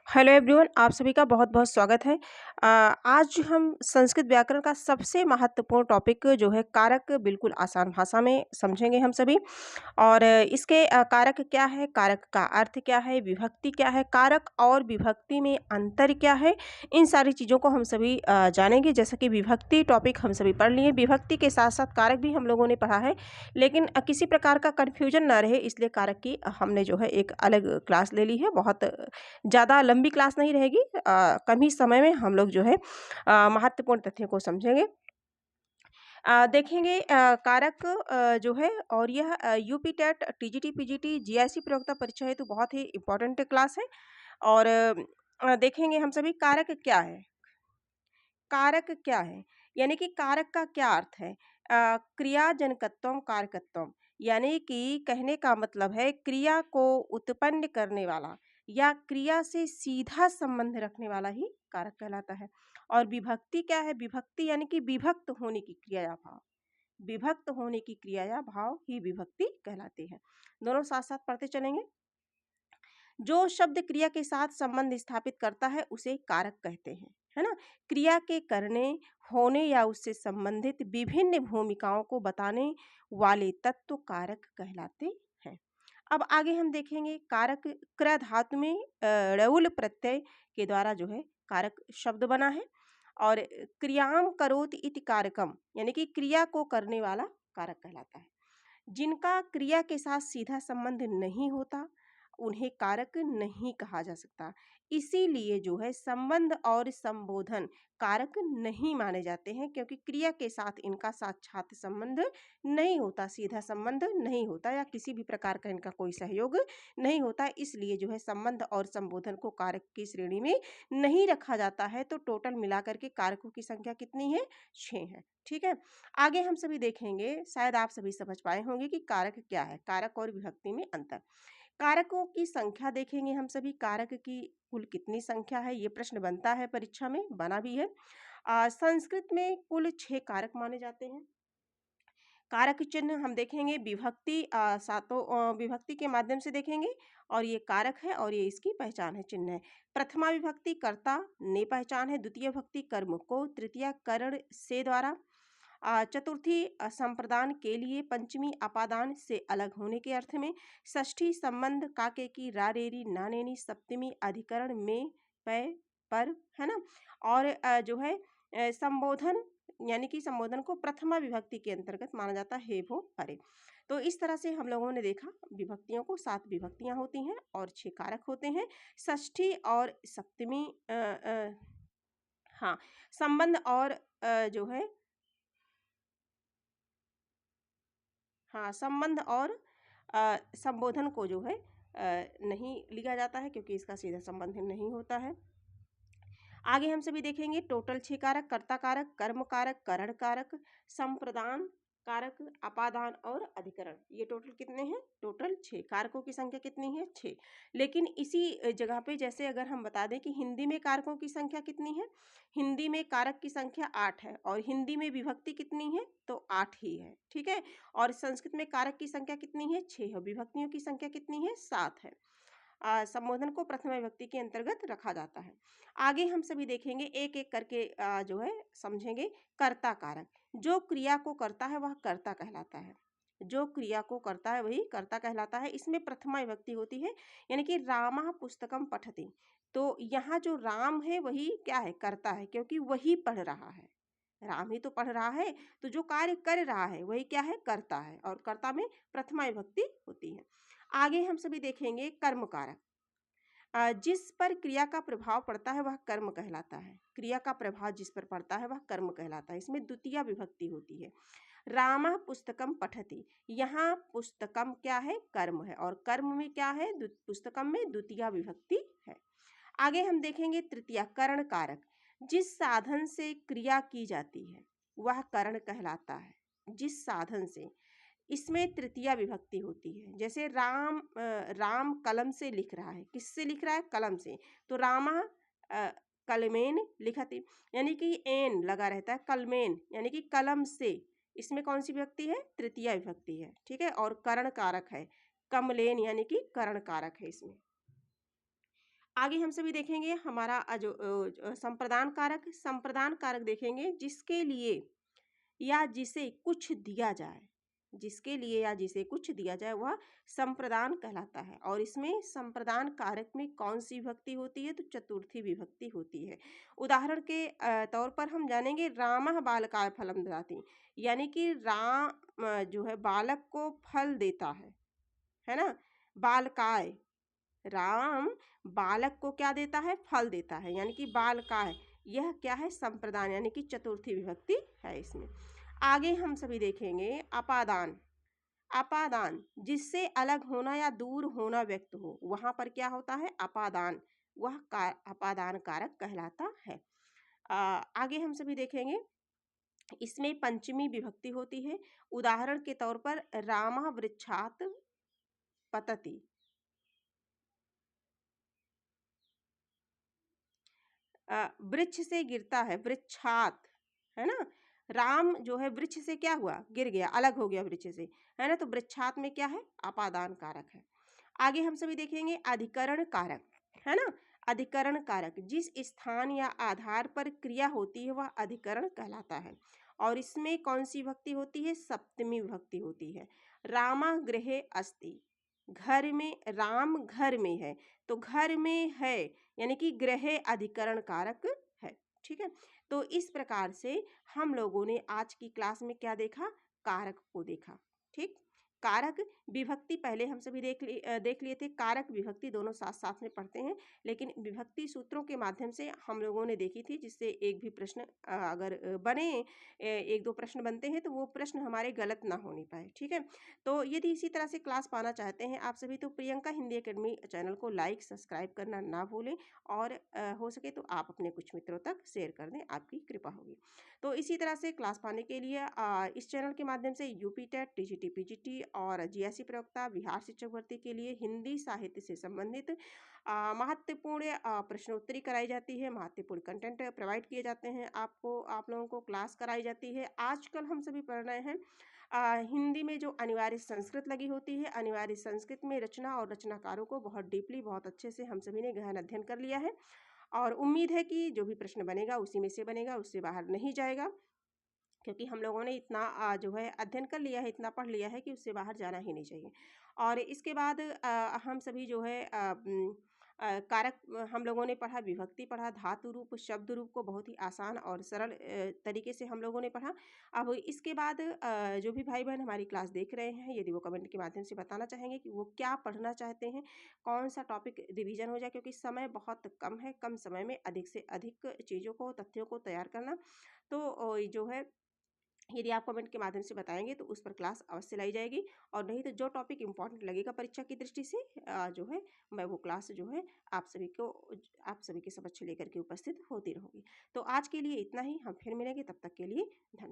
Hello everyone, आप सभी का बहुत-बहुत स्वागत है। आज हम संस्कृत व्याकरण का सबसे महत्वपूर्ण टॉपिक जो है कारक बिल्कुल आसान भाषा में समझेंगे हम सभी। और इसके कारक क्या है, कारक का अर्थ क्या है, विभक्ति क्या है, कारक और विभक्ति में अंतर क्या है, इन सारी चीज़ों को हम सभी जानेंगे। जैसा कि विभक्ति टॉपिक हम सभी पढ़ लिए, विभक्ति के साथ-साथ कारक भी हम लोगों ने पढ़ा है, लेकिन किसी प्रकार का कन्फ्यूजन ना रहे इसलिए कारक की हमने जो है एक अलग क्लास ले ली है। बहुत ज़्यादा लंबी क्लास नहीं रहेगी, कम ही समय में हम लोग जो है महत्वपूर्ण तथ्यों को समझेंगे। देखेंगे कारक जो है और यह UP TET, TGT, PGT, GIC प्रयोक्ता परीक्षा हेतु बहुत ही इम्पोर्टेंट क्लास है। और देखेंगे हम सभी कारक क्या है। कारक क्या है? यानी कि कारक का क्या अर्थ है? क्रियाजनकत्वम कारकत्वम, यानी कि कहने का मतलब है क्रिया को उत्पन्न करने वाला या क्रिया से सीधा संबंध रखने वाला ही कारक कहलाता है। और विभक्ति क्या है? विभक्ति यानी कि विभक्त होने की क्रिया या भाव। विभक्त होने की क्रिया या भाव ही विभक्ति कहलाते हैं। दोनों साथ साथ पढ़ते चलेंगे। जो शब्द क्रिया के साथ संबंध स्थापित करता है उसे कारक कहते हैं, है ना। क्रिया के करने, होने या उससे संबंधित विभिन्न भूमिकाओं को बताने वाले तत्व कारक कहलाते हैं। अब आगे हम देखेंगे कारक क्र धातु में ड़उल प्रत्यय के द्वारा जो है कारक शब्द बना है। और क्रियाम करोति इति कारकम, यानी कि क्रिया को करने वाला कारक कहलाता है। जिनका क्रिया के साथ सीधा संबंध नहीं होता उन्हें कारक नहीं कहा जा सकता। इसीलिए जो है संबंध और संबोधन कारक नहीं माने जाते हैं, क्योंकि क्रिया के साथ इनका साक्षात संबंध नहीं होता, सीधा संबंध नहीं होता या किसी भी प्रकार का इनका कोई सहयोग नहीं होता। इसलिए जो है संबंध और संबोधन को कारक की श्रेणी में नहीं रखा जाता है। तो टोटल मिलाकर के कारकों की संख्या कितनी है? 6 है। ठीक है। आगे हम सभी देखेंगे, शायद आप सभी समझ पाए होंगे कि कारक क्या है, कारक और विभक्ति में अंतर। कारकों की संख्या देखेंगे हम सभी, कारक की कुल कितनी संख्या है, ये प्रश्न बनता है, परीक्षा में बना भी है। संस्कृत में कुल 6 कारक माने जाते हैं। कारक चिन्ह हम देखेंगे विभक्ति, सातों विभक्ति के माध्यम से देखेंगे। और ये कारक है और ये इसकी पहचान है, चिन्ह है। प्रथमा विभक्ति कर्ता ने पहचान है, द्वितीय विभक्ति कर्म को, तृतीया करण से द्वारा, चतुर्थी संप्रदान के लिए, पंचमी अपादान से अलग होने के अर्थ में, षष्ठी संबंध काके की रारेरी नानेनी, सप्तमी अधिकरण में पै पर, है ना। और जो है संबोधन, यानी कि संबोधन को प्रथमा विभक्ति के अंतर्गत माना जाता है, वो परे। तो इस तरह से हम लोगों ने देखा विभक्तियों को, 7 विभक्तियां होती हैं और 6 कारक होते हैं। षष्ठी और सप्तमी हाँ, संबंध और जो है हाँ, संबंध और संबोधन को जो है नहीं लिया जाता है, क्योंकि इसका सीधा संबंध नहीं होता है। आगे हम सभी देखेंगे टोटल 6 कारक, कर्ता कारक, कर्म कारक, करण कारक, संप्रदान कारक, अपादान और अधिकरण। ये टोटल कितने हैं? टोटल 6। कारकों की संख्या कितनी है? 6। लेकिन इसी जगह पे जैसे अगर हम बता दें कि हिंदी में कारकों की संख्या कितनी है, हिंदी में कारक की संख्या 8 है और हिंदी में विभक्ति कितनी है? तो 8 ही है। ठीक है। और संस्कृत में कारक की संख्या कितनी है? 6 है। विभक्तियों की संख्या कितनी है? 7 है। संबोधन को प्रथमा विभक्ति के अंतर्गत रखा जाता है। आगे हम सभी देखेंगे एक एक करके, जो है समझेंगे। कर्ता कारक, जो क्रिया को करता है वह कर्ता कहलाता है। जो क्रिया को करता है वही कर्ता कहलाता है। इसमें प्रथमा विभक्ति होती है, यानी कि रामः पुस्तकम पठति। तो यहाँ जो राम है वही क्या है? कर्ता है, क्योंकि वही पढ़ रहा है। राम ही तो पढ़ रहा है, तो जो कार्य कर रहा है वही क्या है? कर्ता है। और कर्ता में प्रथमा विभक्ति होती है। आगे हम सभी देखेंगे कर्म कारक। जिस पर क्रिया का प्रभाव पड़ता है वह कर्म कहलाता है। क्रिया का प्रभाव जिस पर पड़ता है वह कर्म कहलाता है। इसमें द्वितीय विभक्ति होती है। रामः पुस्तकम पठति, यहाँ पुस्तकम क्या है? कर्म है। और कर्म में क्या है? पुस्तकम में द्वितीय विभक्ति है। आगे हम देखेंगे तृतीया करण कारक। जिस साधन से क्रिया की जाती है वह करण कहलाता है। जिस साधन से, इसमें तृतीया विभक्ति होती है। जैसे राम कलम से लिख रहा है, किससे लिख रहा है? कलम से। तो रामा कलमेन लिखति, यानी कि एन लगा रहता है, कलमेन यानी कि कलम से। इसमें कौन सी विभक्ति है? तृतीया विभक्ति है। ठीक है। और करण कारक है, कमलेन यानी कि करण कारक है इसमें। आगे हम सभी देखेंगे हमारा संप्रदान कारक देखेंगे जिसके लिए या जिसे कुछ दिया जाए, जिसके लिए या जिसे कुछ दिया जाए वह संप्रदान कहलाता है। और इसमें संप्रदान कारक में कौन सी विभक्ति होती है? तो चतुर्थी विभक्ति होती है। उदाहरण के तौर पर हम जानेंगे रामः बालकाय फलं ददाति, यानी कि राम जो है बालक को फल देता है ना? बालकाय, राम बालक को क्या देता है? फल देता है, यानी कि बालकाय। यह क्या है? संप्रदान, यानी कि चतुर्थी विभक्ति है इसमें। आगे हम सभी देखेंगे अपादान। अपादान जिससे अलग होना या दूर होना व्यक्त हो, वहां पर क्या होता है? अपादान। वह अपादान कारक कहलाता है। आगे हम सभी देखेंगे इसमें पंचमी विभक्ति होती है। उदाहरण के तौर पर रामः वृक्षात पतति। वृक्ष से गिरता है, वृक्षात, है ना? राम जो है वृक्ष से क्या हुआ? गिर गया, अलग हो गया वृक्ष से, है ना? तो वृक्षात में क्या है? अपादान कारक है। आगे हम सभी देखेंगे अधिकरण कारक, है ना? अधिकरण कारक जिस स्थान या आधार पर क्रिया होती है वह अधिकरण कहलाता है। और इसमें कौन सी विभक्ति होती है? सप्तमी विभक्ति होती है। रामा गृहे अस्ति, घर में, राम घर में है, तो घर में है यानी कि गृह अधिकरण कारक है। ठीक है, तो इस प्रकार से हम लोगों ने आज की क्लास में क्या देखा? कारक को देखा। ठीक, कारक विभक्ति पहले हम सभी देख लिए थे। कारक विभक्ति दोनों साथ साथ में पढ़ते हैं, लेकिन विभक्ति सूत्रों के माध्यम से हम लोगों ने देखी थी, जिससे एक भी प्रश्न अगर बने, एक दो प्रश्न बनते हैं तो वो प्रश्न हमारे गलत ना होने पाए। ठीक है, तो यदि इसी तरह से क्लास पाना चाहते हैं आप सभी, तो प्रियंका हिंदी एकेडमी चैनल को लाइक सब्सक्राइब करना ना भूलें, और हो सके तो आप अपने कुछ मित्रों तक शेयर कर दें, आपकी कृपा होगी। तो इसी तरह से क्लास पाने के लिए इस चैनल के माध्यम से यूपी टेट, टीजीटी, पीजीटी और जीएससी प्रवक्ता, बिहार शिक्षक भर्ती के लिए हिंदी साहित्य से संबंधित महत्वपूर्ण प्रश्नोत्तरी कराई जाती है, महत्वपूर्ण कंटेंट प्रोवाइड किए जाते हैं आपको, आप लोगों को क्लास कराई जाती है। आजकल हम सभी पढ़ रहे हैं हिंदी में जो अनिवार्य संस्कृत लगी होती है, अनिवार्य संस्कृत में रचना और रचनाकारों को बहुत डीपली, बहुत अच्छे से हम सभी ने गहन अध्ययन कर लिया है, और उम्मीद है कि जो भी प्रश्न बनेगा उसी में से बनेगा, उससे बाहर नहीं जाएगा, क्योंकि हम लोगों ने इतना जो है अध्ययन कर लिया है, इतना पढ़ लिया है कि उससे बाहर जाना ही नहीं चाहिए। और इसके बाद हम सभी जो है कारक हम लोगों ने पढ़ा, विभक्ति पढ़ा, धातु रूप, शब्द रूप को बहुत ही आसान और सरल तरीके से हम लोगों ने पढ़ा। अब इसके बाद जो भी भाई बहन हमारी क्लास देख रहे हैं, यदि वो कमेंट के माध्यम से बताना चाहेंगे कि वो क्या पढ़ना चाहते हैं, कौन सा टॉपिक रिवीजन हो जाए, क्योंकि समय बहुत कम है, कम समय में अधिक से अधिक चीज़ों को, तथ्यों को तैयार करना, तो जो है यदि आप कमेंट के माध्यम से बताएंगे तो उस पर क्लास अवश्य लाई जाएगी। और नहीं तो जो टॉपिक इम्पोर्टेंट लगेगा परीक्षा की दृष्टि से जो है मैं वो क्लास जो है आप सभी के समक्ष लेकर के उपस्थित होती रहूँगी। तो आज के लिए इतना ही, हम फिर मिलेंगे, तब तक के लिए धन्यवाद।